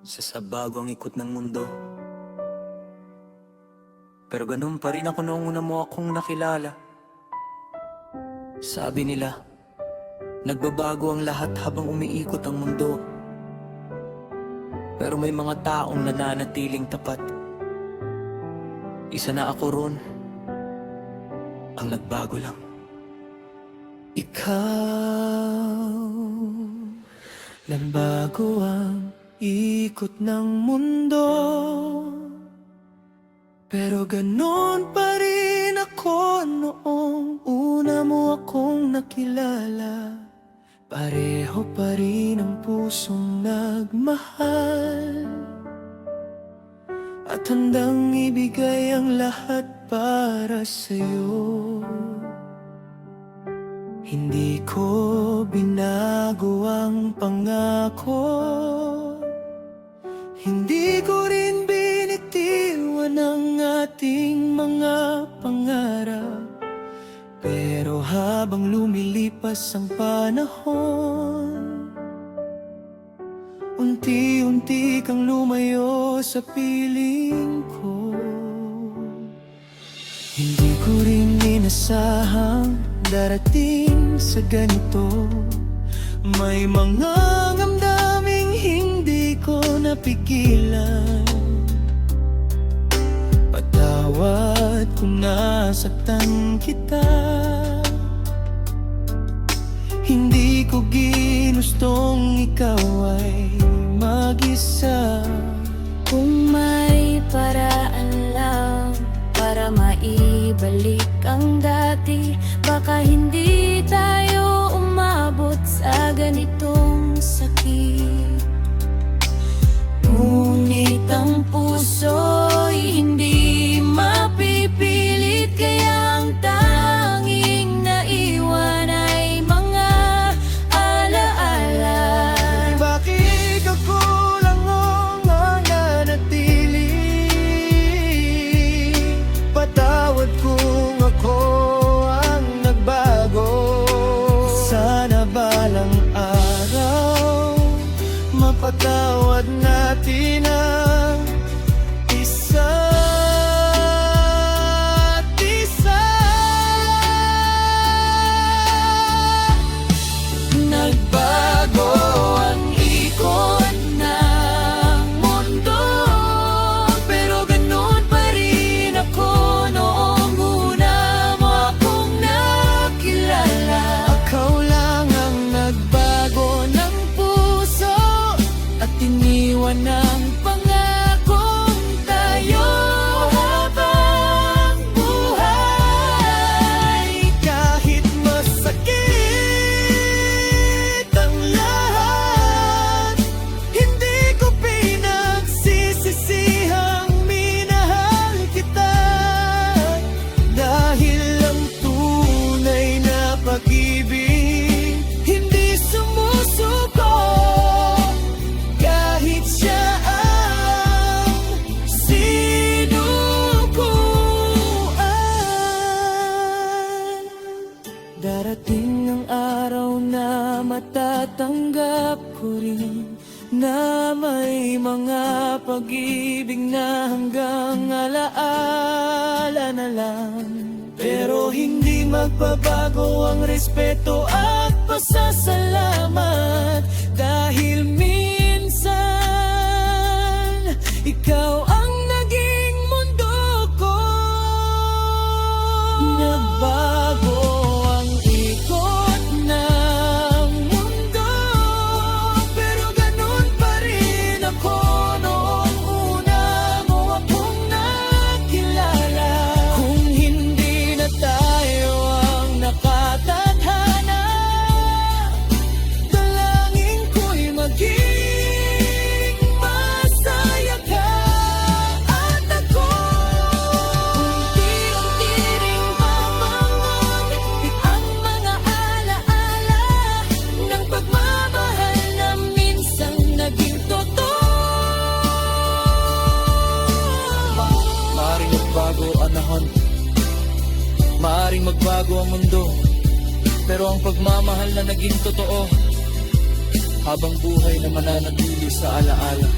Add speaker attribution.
Speaker 1: sa bago ang ikot ng mundo. Pero ganun pa rin ako noong una mo akong nakilala. Sabi nila, nagbabago ang lahat habang umiikot ang mundo. Pero may mga taong nananatiling tapat. Isa na ako ron, ang nagbago lang. Ikaw, nagbago ang ikot ng mundo. Pero ganon pa rin ako noong una mo akong nakilala. Pareho pa rin ang pusong nagmahal at handang ibigay ang lahat para sa'yo. Hindi ko binago ang pangako, hindi ko rin binitiwan ang ating mga pangarap. Pero habang lumilipas ang panahon, unti-unti kang lumayo sa piling ko. Hindi ko rin inasahang darating sa ganito. May mga damdaming hindi ko napigilan. Patawad kung nasaktan kita. Hindi ko ginustong ikaw ay mag-isa.
Speaker 2: Kung may paraan lang para maibalik ang dati, baka hindi tayo umabot sa ganitong sakit. Ngunit ang puso'y hindi mapipilit, kaya ang tanging naiwan ay mga alaala.
Speaker 1: Bakit ako lang ang nananatili? Patawad kung ako ang nagbago. Sana balang araw mapatawad natin ang isa't isa. Nagbago ang ikot ng mundo, pero ganun pa rin ako noong una mo akong nakilala. Ikaw lang ang nagbago ng puso at iniwan ng pangakong tayo habang buhay. Kahit masakit ang lahat, hindi ko pinagsisisihang minahal kita. Dahil ang tunay na pag-ibig hindi sumusuko, kahit siya ang sinukuan. Darating ang araw na matatanggap ko rin na may mga pag-ibig na hanggang alaala na lang. Pero hindi magbabago ang respeto at pasasalamat, dahil minsan ikaw ang naging mundo ko. Nagbago ang ikot ng mundo, pero ganun pa rin ako noong una mo akong nakilala. Kung hindi na tayo ang nakatadhana, dalangin ko'y maging masaya ka at ako. Unti-unti ring babangon ang mga alaala ng pagmamahal na minsan naging totoo. Maaaring magbago ang nahon, maaaring magbago ang mundo, pero ang pagmamahal na naging totoo habang buhay na mananatili sa alaala.